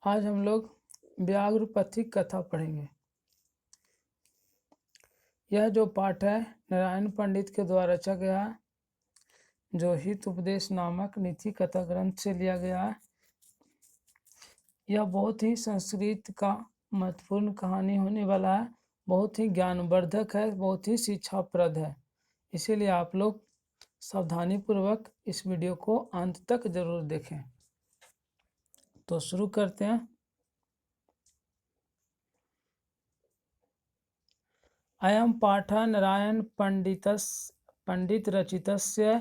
आज हम लोग व्याघ्र पथिक कथा पढ़ेंगे। यह जो पाठ है नारायण पंडित के द्वारा रचा गया है, जो हित उपदेश नामक नीति कथा ग्रंथ से लिया गया है। यह बहुत ही संस्कृत का महत्वपूर्ण कहानी होने वाला है, बहुत ही ज्ञानवर्धक है, बहुत ही शिक्षाप्रद है। इसीलिए आप लोग सावधानीपूर्वक इस वीडियो को अंत तक जरूर देखें। तो शुरू करते हैं। अयं पाठः नारायण पंडित रचितस्य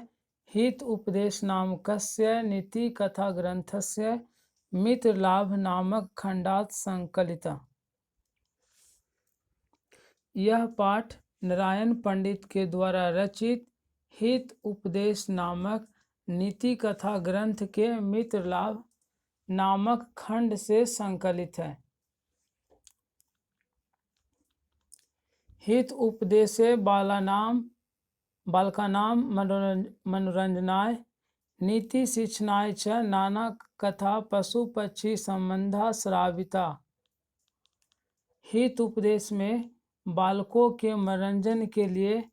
हित उपदेश नामकस्य नीति कथा ग्रंथस्य मित्रलाभ नामक खंडात संकलितः। यह पाठ नारायण पंडित के द्वारा रचित हित उपदेश नामक नीति कथा ग्रंथ के मित्रलाभ नामक खंड से संकलित है। हित उपदेशे बालकानां मनोरंजनाय नीति शिक्षणाय च नाना कथा पशु पक्षी संबंधा श्राविता। हित उपदेश में बालकों के मनोरंजन के लिए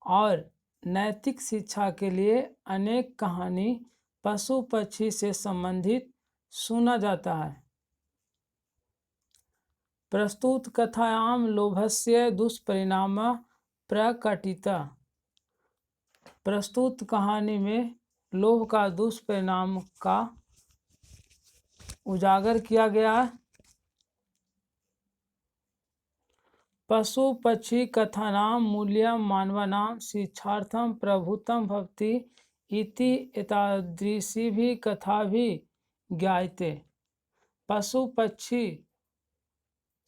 और नैतिक शिक्षा के लिए अनेक कहानी पशु पक्षी से संबंधित सुना जाता है। प्रस्तुत कथायां लोभस्य दुष्परिणाम प्रकटितः। प्रस्तुत कहानी में लोभ का दुष्परिणाम का उजागर किया गया। पशु पक्षी कथानां मूल्यं मानवानां शिक्षार्थं प्रभुतं भवति इति एतादृशीभिः कथाभिः ज्ञायते। पशु पक्षी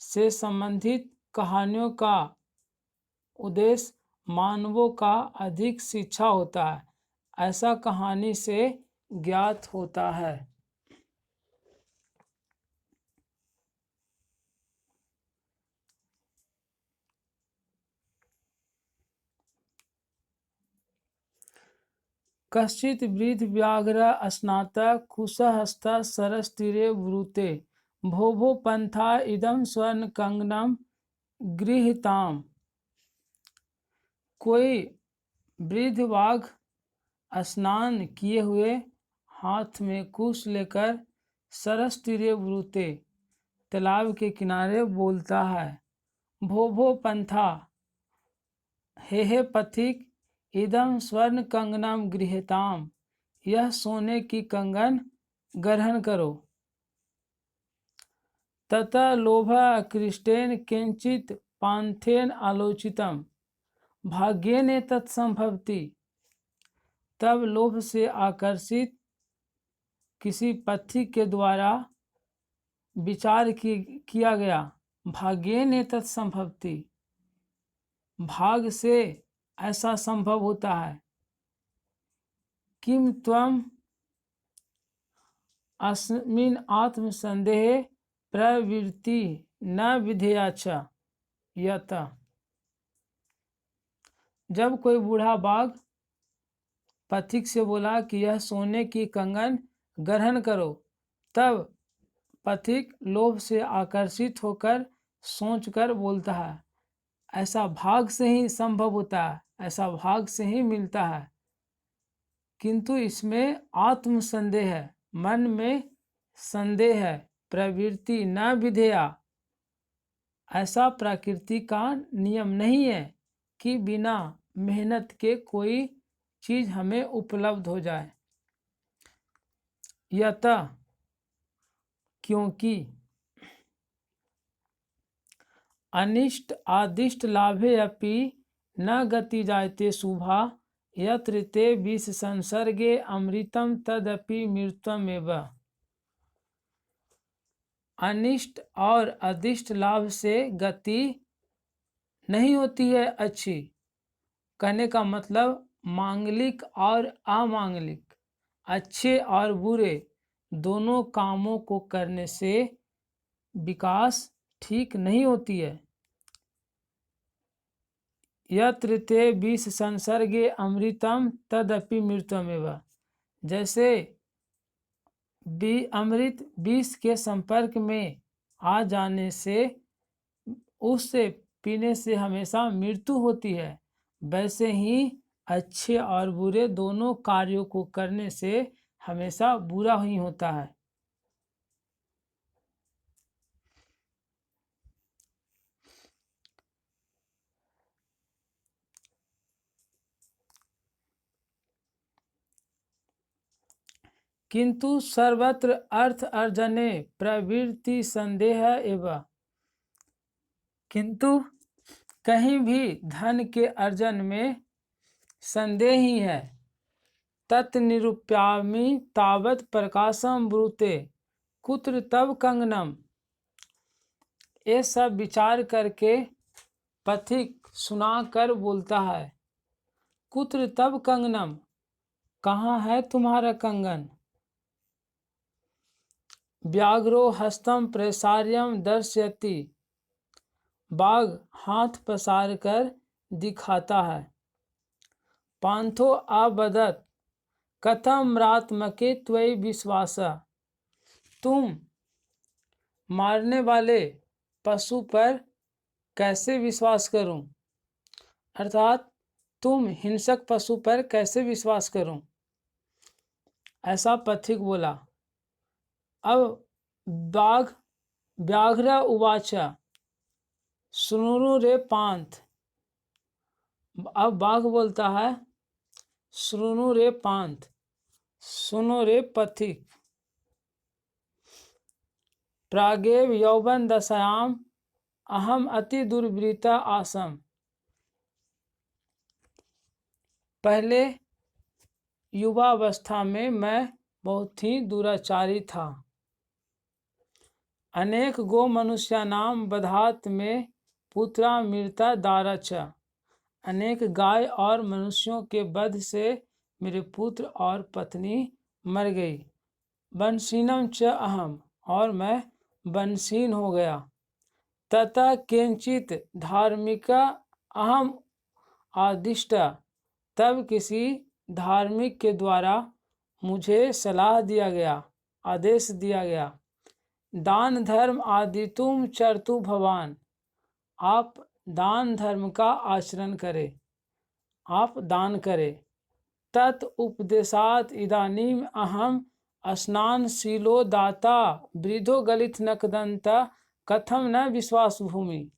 से संबंधित कहानियों का उद्देश्य मानवों का अधिक शिक्षा होता है, ऐसा कहानी से ज्ञात होता है। कश्चित् वृद्ध व्याघ्र स्नातः कुशहस्तः सरसतीरे ब्रूते भो भो पंथा इदं स्वर्ण कंगनम गृहीताम्। कोई वृद्ध बाघ स्नान किए हुए हाथ में कुश लेकर सरस तीरे ब्रूते तालाब के किनारे बोलता है, भो भो पंथा, हे पथिक, इदम स्वर्ण कंगनम गृहीताम, यह सोने की कंगन ग्रहण करो। ततः लोभ कृष्टेन किंचित पांथेन आलोचितम भाग्येन तत्संभवति। तब लोभ से आकर्षित किसी पथिक के द्वारा विचार किया गया, भाग्येन तत्संभवति, भाग से ऐसा संभव होता है। किम त्वम अस्मिन् आत्मसंदेहे प्रवृत्ति न विधेया च यत। जब कोई बूढ़ा बाघ पथिक से बोला कि यह सोने की कंगन ग्रहण करो, तब पथिक लोभ से आकर्षित होकर सोचकर बोलता है, ऐसा भाग से ही संभव होता है, ऐसा भाग से ही मिलता है। किंतु इसमें आत्म संदेह है, मन में संदेह है, प्रवृत्ति न विधेया, ऐसा प्रकृति का नियम नहीं है कि बिना मेहनत के कोई चीज हमें उपलब्ध हो जाए। यत, क्योंकि अनिष्ट आदिष्ट लाभे अपि न गति जायते शुभा यत्र ते विष संसर्गे अमृतम तदपि मृतमेव। अनिष्ट और अदिष्ट लाभ से गति नहीं होती है अच्छी। कहने का मतलब मांगलिक और अमांगलिक, अच्छे और बुरे दोनों कामों को करने से विकास ठीक नहीं होती है। यत्र ते विष संसर्गे अमृतम तदपि मृतमेव। जैसे अमृत विष के संपर्क में आ जाने से उससे पीने से हमेशा मृत्यु होती है, वैसे ही अच्छे और बुरे दोनों कार्यों को करने से हमेशा बुरा ही होता है। किंतु सर्वत्र अर्थ अर्जने प्रवृत्ति संदेह एवं, किंतु कहीं भी धन के अर्जन में संदेह ही है। तत्निरूप्यामि तावत् प्रकाशम ब्रूते कुत्र तब कंगनम। ये सब विचार करके पथिक सुनाकर बोलता है, कुत्र तब कंगनम, कहाँ है तुम्हारा कंगन। व्याघ्रो हस्तम प्रसार्यम दर्शयति, बाघ हाथ पसार कर दिखाता है। पांथो आबदत कथम रात्मके त्वयि विश्वास, तुम मारने वाले पशु पर कैसे विश्वास करूं, अर्थात तुम हिंसक पशु पर कैसे विश्वास करूं, ऐसा पथिक बोला। अब बाघ व्याघ्र उवाच शृणु रे पांथ, अब बाघ बोलता है, शृणु रे पांथ, सुनो रे पथिक। प्रागेव यौवन दशायाम अहम अति दुर्वृता आसम, पहले युवावस्था में मैं बहुत ही दुराचारी था। अनेक गो मनुष्यानाम बधात में पुत्रा मृता दारच, अनेक गाय और मनुष्यों के वध से मेरे पुत्र और पत्नी मर गई। वंशीनम च अहम, और मैं वंशीन हो गया। तथा किंचित धार्मिका अहम आदिष्ट, तब किसी धार्मिक के द्वारा मुझे सलाह दिया गया, आदेश दिया गया। दान धर्म आदि तुम चरतु भवान, आप दान धर्म का आचरण करें, आप दान करें। तत् उपदेशात इदानीम अहम स्नानशीलो दाता वृद्धो गलित नकदंत कथम न विश्वास भूमि,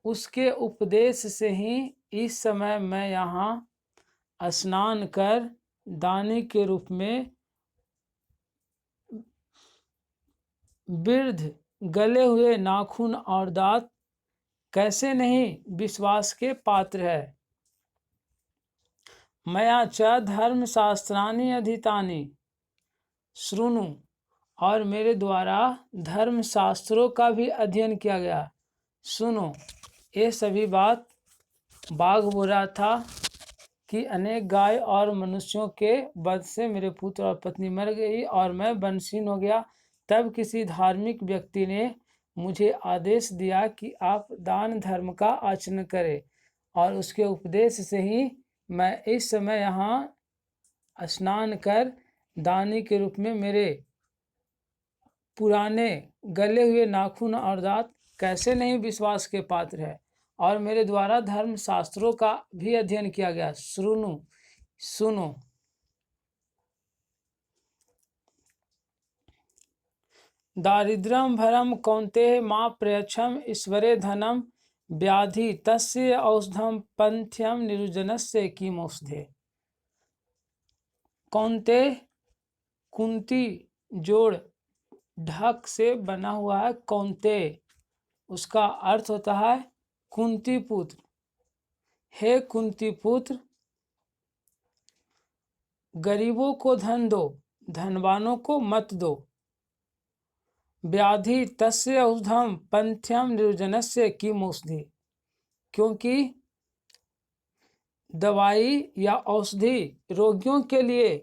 उसके उपदेश से ही इस समय मैं यहाँ स्नान कर दानी के रूप में वृद्ध गले हुए नाखून और दांत कैसे नहीं विश्वास के पात्र है। मया च धर्म शास्त्राणि अधीतानि शृणु, और मेरे द्वारा धर्म शास्त्रों का भी अध्ययन किया गया, सुनो। ये सभी बात बाघ बोल रहा था कि अनेक गाय और मनुष्यों के वध से मेरे पुत्र और पत्नी मर गई और मैं वंशीन हो गया। तब किसी धार्मिक व्यक्ति ने मुझे आदेश दिया कि आप दान धर्म का आचरण करें, और उसके उपदेश से ही मैं इस समय यहाँ स्नान कर दानी के रूप में मेरे पुराने गले हुए नाखून और दांत कैसे नहीं विश्वास के पात्र है, और मेरे द्वारा धर्म शास्त्रों का भी अध्ययन किया गया, सुनो सुनो। दारिद्र्यम भरम कौन्तेय मां प्रयच्छम ईश्वरे धनम व्याधि तस्य औषधम पंथ्यम निरुजनस्य किमौषधे। कौन्तेय कुंती जोड़ ढक से बना हुआ है कौन्तेय, उसका अर्थ होता है कुंती पुत्र। हे कुंती पुत्र, गरीबों को धन दो, धनवानों को मत दो। व्याधि तस्य औषधम पंथ्यम निर्जनस्य किमौषधि, क्योंकि दवाई या औषधि रोगियों के लिए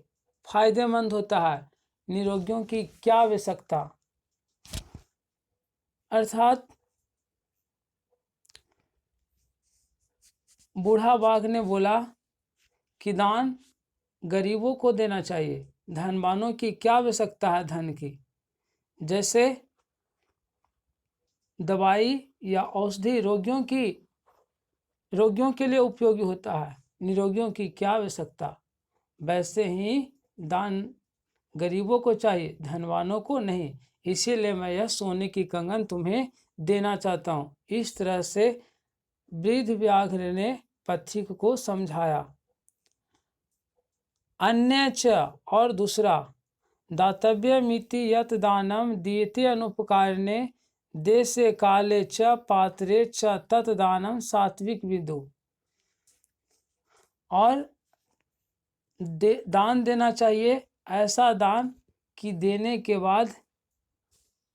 फायदेमंद होता है, निरोगियों की क्या आवश्यकता। अर्थात बूढ़ा बाघ ने बोला कि दान गरीबों को देना चाहिए, धनवानों की क्या आवश्यकता है धन की, जैसे दवाई या औषधि रोगियों के लिए उपयोगी होता है, निरोगियों की क्या आवश्यकता, वैसे ही दान गरीबों को चाहिए, धनवानों को नहीं। इसीलिए मैं यह सोने की कंगन तुम्हें देना चाहता हूँ। इस तरह से वृद्ध व्याघ्र ने पथिक को समझाया। अन्य च और दूसरा, दातव्यमिति यत दानम दीयते अनुपकारणे देशे काले च पात्रे च तत् दानम सात्विक विदु। और दान देना चाहिए, ऐसा दान कि देने के बाद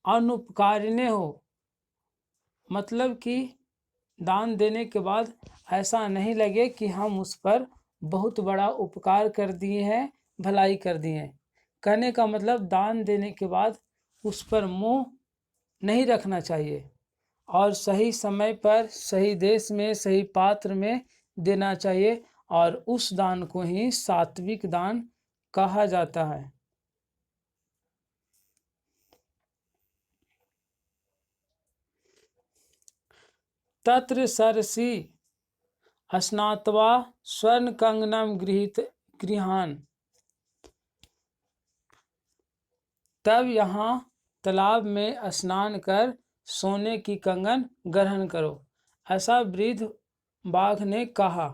अनुपकारिणे हो, मतलब कि दान देने के बाद ऐसा नहीं लगे कि हम उस पर बहुत बड़ा उपकार कर दिए हैं, भलाई कर दिए हैं। कहने का मतलब दान देने के बाद उस पर मोह नहीं रखना चाहिए और सही समय पर सही देश में सही पात्र में देना चाहिए, और उस दान को ही सात्विक दान कहा जाता है। तत्र सरसी स्नात्वा स्वर्ण कंगनम गृहान। तब यहाँ तालाब में स्नान कर सोने की कंगन ग्रहण करो, ऐसा वृद्ध बाघ ने कहा।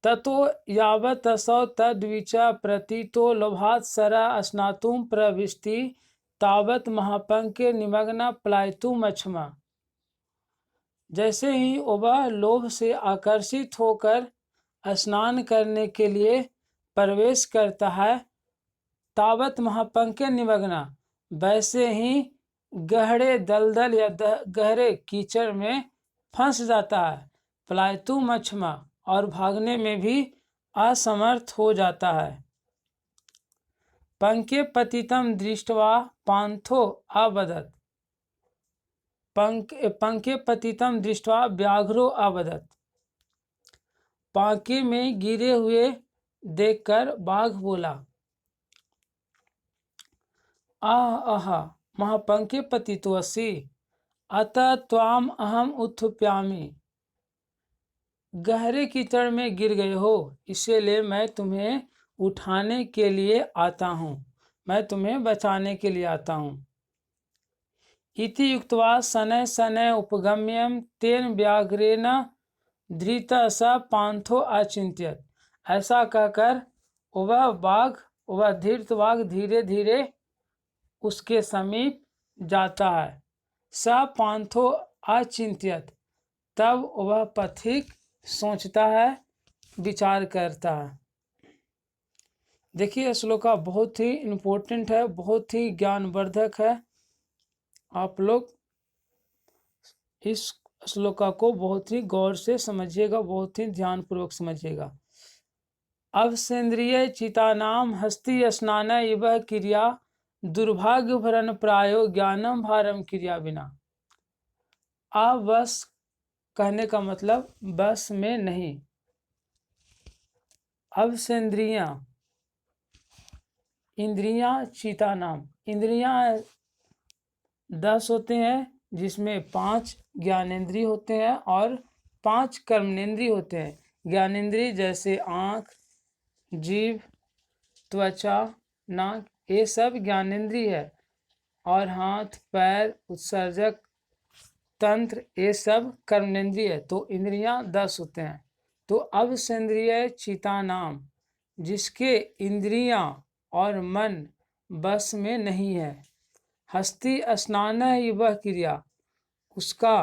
ततो यावत् असौ तद्विचा प्रतीतो लोभात् सरा स्नातुं प्रविष्टि तावत् महापंके निमग्न पलायितुम् अक्षमा। जैसे ही वह लोभ से आकर्षित होकर स्नान करने के लिए प्रवेश करता है, तावत महापंके निमग्ना, वैसे ही गहरे दलदल या गहरे कीचड़ में फंस जाता है। पलायतु मछमा, और भागने में भी असमर्थ हो जाता है। पंके पतितम दृष्ट्वा पांथो अवदत्। पंके पतितम दृष्ट्वा व्याघ्रो अवदत्। पांके में गिरे हुए देखकर बाघ बोला, आह महापंके पतितोऽसि अतः त्वाम अहम उत्थुप्यामि। गहरे कीचड़ में गिर गए हो, इसीलिए मैं तुम्हें उठाने के लिए आता हूँ, मैं तुम्हें बचाने के लिए आता हूँ। इति युक्त्वा शनैः शनैः उपगम्यं तेन व्याघ्रेण धृतः स पांथो अचिंत्यत। ऐसा कहकर वह धृत बाघ धीरे धीरे उसके समीप जाता है। स पांथो अचिंत्यत, तब वह पथिक सोचता है, विचार करता है। देखिए श्लोक बहुत ही इम्पोर्टेंट है, बहुत ही ज्ञानवर्धक है। आप लोग इस श्लोक को बहुत ही गौर से समझिएगा, बहुत ही ध्यानपूर्वक समझिएगा। अवसेन्द्रिय चितानाम हस्ति स्नान इव क्रिया दुर्भाग्य भरण प्रायो ज्ञानम भारम क्रिया बिना। अवश कहने का मतलब बस में नहीं। अवसेन्द्रियां, इंद्रियां, चिता नाम। इंद्रियां 10 होते हैं, जिसमें 5 ज्ञानेंद्रिय होते हैं और 5 कर्मेंद्रिय होते हैं। ज्ञानेंद्रिय जैसे आँख, जीभ, त्वचा, नाक, ये सब ज्ञानेंद्रिय है, और हाथ, पैर, उत्सर्जक तंत्र, ये सब कर्मेंद्रिय है। तो इंद्रियां 10 होते हैं। तो अवसेन्द्रिय चिता नाम, जिसके इंद्रियां और मन बस में नहीं है। हस्ति स्नान ही वह क्रिया, उसका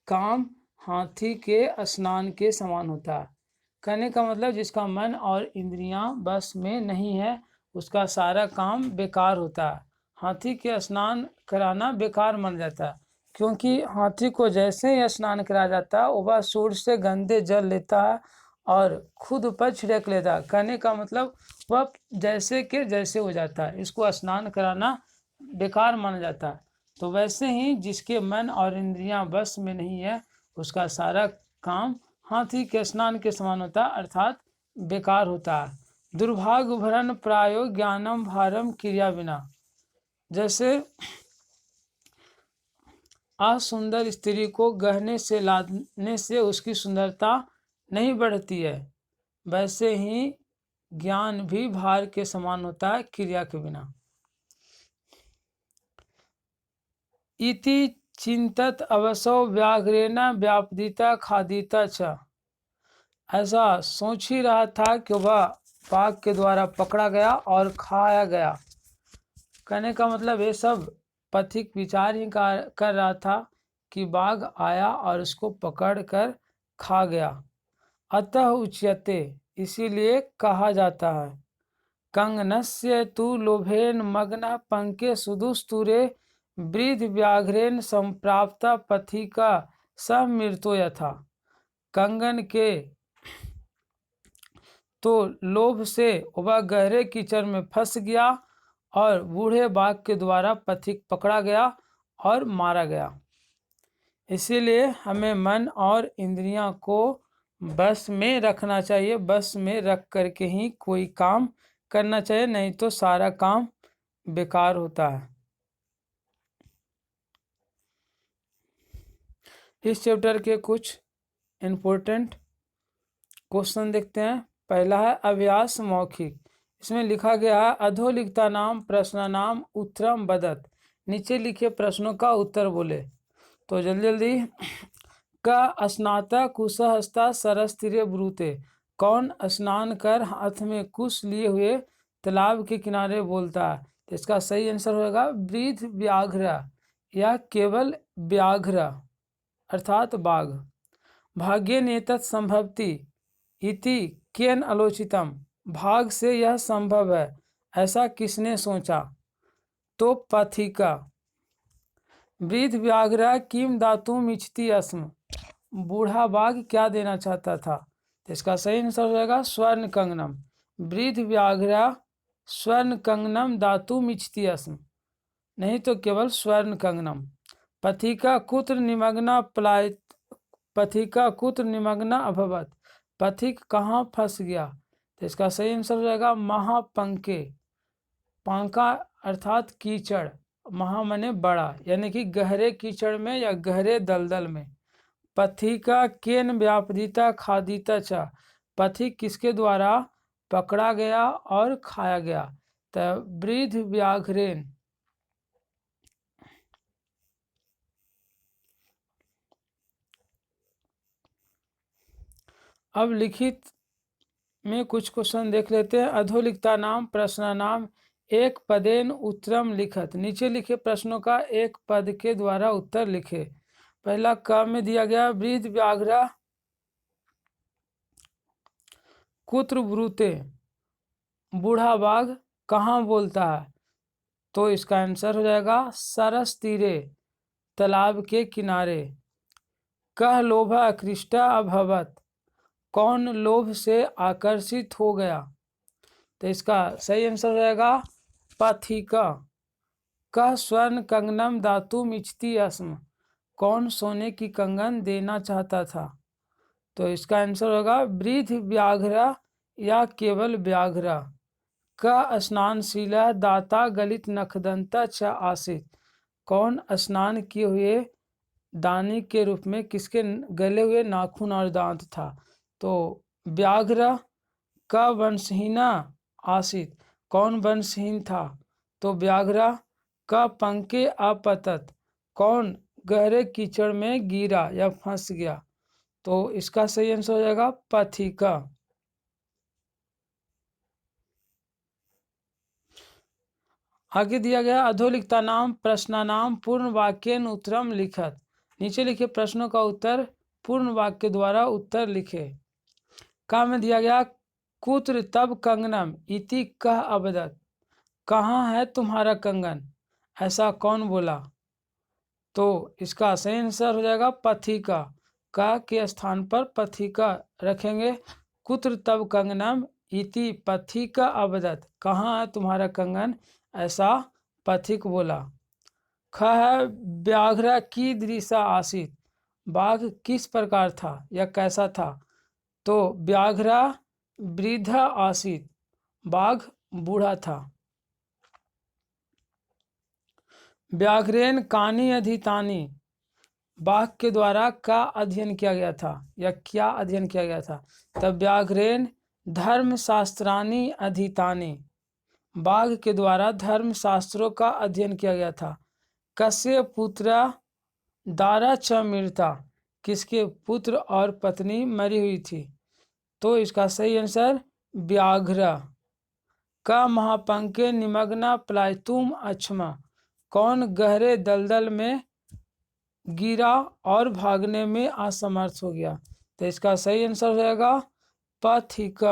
काम हाथी के स्नान के समान होता है। कहने का मतलब जिसका मन और इंद्रियां बस में नहीं है, उसका सारा काम बेकार होता है। हाथी के स्नान कराना बेकार मान जाता है, क्योंकि हाथी को जैसे ही स्नान कराया जाता है, वह सूर्य से गंदे जल लेता है और खुद पर छिड़क लेता है। कहने का मतलब वह जैसे के जैसे हो जाता है, इसको स्नान कराना बेकार माना जाता है। तो वैसे ही जिसके मन और इंद्रियां बस में नहीं है, उसका सारा काम हाथी के स्नान के समान होता है, अर्थात बेकार होता है। दुर्भाग्य भरण प्रायो ज्ञानम भारम क्रिया बिना। जैसे असुंदर स्त्री को गहने से लादने से उसकी सुंदरता नहीं बढ़ती है, वैसे ही ज्ञान भी भार के समान होता है क्रिया के बिना। इति चिंतत अवसो व्याघ्रेण व्यापदिता खादिता च। ऐसा सोच ही रहा था कि वह बाघ के द्वारा पकड़ा गया और खाया गया। कहने का मतलब ये सब पथिक विचार ही कर रहा था कि बाघ आया और उसको पकड़ कर खा गया। अतः उच्यते, इसीलिए कहा जाता है, कंगनस्य तु लोभेन मग्न पंके सुदुस्तुरे वृद्ध व्याघ्रेन संप्राप्ता पथिका स मृतो यथा। कंगन के तो लोभ से वह गहरे कीचड़ में फंस गया और बूढ़े बाघ के द्वारा पथिक पकड़ा गया और मारा गया। इसीलिए हमें मन और इंद्रियां को बस में रखना चाहिए, बस में रख करके ही कोई काम करना चाहिए, नहीं तो सारा काम बेकार होता है। इस चैप्टर के कुछ इम्पोर्टेंट क्वेश्चन देखते हैं। पहला है अभ्यास मौखिक। इसमें लिखा गया है अधोलिखिता नाम प्रश्न नाम उत्तरम बदत। नीचे लिखे प्रश्नों का उत्तर बोले। तो जल्दी जल्दी। का स्नातक कुशहस्ता सरस्तिरे ब्रूते। कौन स्नान कर हाथ में कुश लिए हुए तालाब के किनारे बोलता है? तो इसका सही आंसर होगा वृद्ध व्याघ्र या केवल व्याघ्र अर्थात बाघ। भाग्य नेतत् संभवती इति केन आलोचितम। भाग से यह संभव है, ऐसा किसने सोचा? तो पथिका। वृद्ध व्याघ्र किम दातुम इच्छति अस्म। बूढ़ा बाघ क्या देना चाहता था? तो इसका सही आंसर हो जाएगा स्वर्ण कंगनम। वृद्ध व्याघ्र स्वर्ण कंगनम दातुम इच्छति अस्म, नहीं तो केवल स्वर्ण कंगनम। पथिका कुत्र निमग्ना पलायित। पथिका कुत्र निमग्ना अभवत। पथिक कहाँ फंस गया? तो इसका सही आंसर हो जाएगा महापंके। पांका अर्थात कीचड़, महा माने बड़ा, यानी कि गहरे कीचड़ में या गहरे दलदल में। पथिका केन व्यापदिता खादिता चा। पथिक किसके द्वारा पकड़ा गया और खाया गया? तो वृद्ध व्याघ्रेन। अब लिखित में कुछ क्वेश्चन देख लेते हैं। अधोलिखिता नाम प्रश्न नाम एक पदेन उत्तरम लिखत। नीचे लिखे प्रश्नों का एक पद के द्वारा उत्तर लिखे। पहला क में दिया गया वृद्ध व्याघ्र कुत्र ब्रूते। बूढ़ा बाघ कहाँ बोलता है? तो इसका आंसर हो जाएगा सरस तीरे, तालाब के किनारे। कह लोभा आकृष्टा अभवत। कौन लोभ से आकर्षित हो गया? तो इसका सही आंसर हो जाएगा पथिका। कह स्वर्ण कंगनम दातुम इच्छति अस्म। कौन सोने की कंगन देना चाहता था? तो इसका आंसर होगा वृद्ध व्याघ्र या केवल व्याघ्र। का स्नानशीला दाता गलित नखदंता च आसित। कौन स्नान किए हुए दानी के रूप में किसके गले हुए नाखून और दांत था? तो व्याघ्र। का वंशहीना आसित। कौन वंशहीन था? तो व्याघ्र। का पंके अपतत। कौन गहरे कीचड़ में गिरा या फंस गया? तो इसका सही आंसर हो जाएगा पथिका। आगे दिया गया अधोलिखिता नाम प्रश्न नाम पूर्ण वाक्य उत्तरम लिखत। नीचे लिखे प्रश्नों का उत्तर पूर्ण वाक्य के द्वारा उत्तर लिखे। का में दिया गया कुत्र तब कंगनम इति कह अबदत। कहाँ है तुम्हारा कंगन, ऐसा कौन बोला? तो इसका सही आंसर हो जाएगा पथिका। का के स्थान पर पथिका रखेंगे। कुत्र तब कंगनम इति पथिका अबदत। कहाँ है तुम्हारा कंगन, ऐसा पथिक बोला। ख है व्याघ्र की दृशा आसित। बाघ किस प्रकार था या कैसा था? तो व्याघ्र वृद्ध आसित। बाघ बूढ़ा था। व्याघ्रेण कानि अधितानि, बाघ के द्वारा का अध्ययन किया गया था या क्या अध्ययन किया गया था? तब व्याघ्रेण धर्मशास्त्राणि अधितानि, बाघ के द्वारा धर्मशास्त्रों का अध्ययन किया गया था। कस्य पुत्र दारा च मृता, किसके पुत्र और पत्नी मरी हुई थी? तो इसका सही आंसर व्याघ्र। का महापंके निमग्ना प्लायतुम अक्षमा, कौन गहरे दलदल में गिरा और भागने में असमर्थ हो गया? तो इसका सही आंसर हो जाएगा पथिक।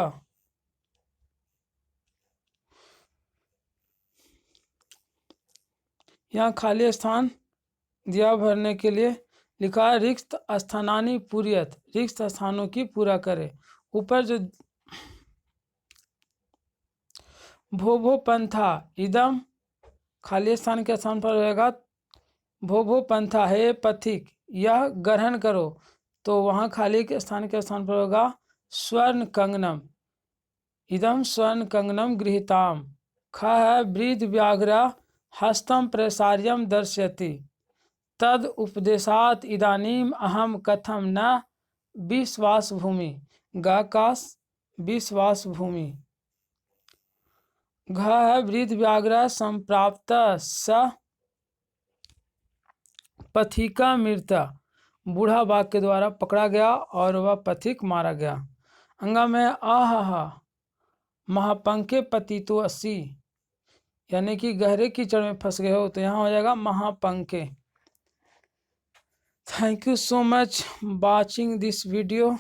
यहाँ खाली स्थान दिया भरने के लिए लिखा है रिक्त स्थानानि पूर्यत, रिक्त स्थानों की पूरा करे। ऊपर जो भो पंथा इदम, खाली स्थान के स्थान पर रहेगा भो पंथा, हे पथिक यह ग्रहण करो, तो वहाँ खाली के स्थान पर होगा स्वर्ण कंगनम, इदम स्वर्ण कंगनम गृहीताम। ख है वृद्ध व्याघ्र हस्तम प्रसार्यम दर्शयति, तद उपदेशात इदानीम अहम कथम न विश्वास भूमि, ग का विश्वास भूमि। घ है वृद्ध व्याघ्र संप्राप्त स पथिका मृता, बूढ़ा बाघ के द्वारा पकड़ा गया और वह पथिक मारा गया। अंगा में आहा महापंके पतितो अस्सी, यानी कि गहरे कीचड़ में फंस गए हो, तो यहाँ हो जाएगा महापंके। Thank you so much watching this video.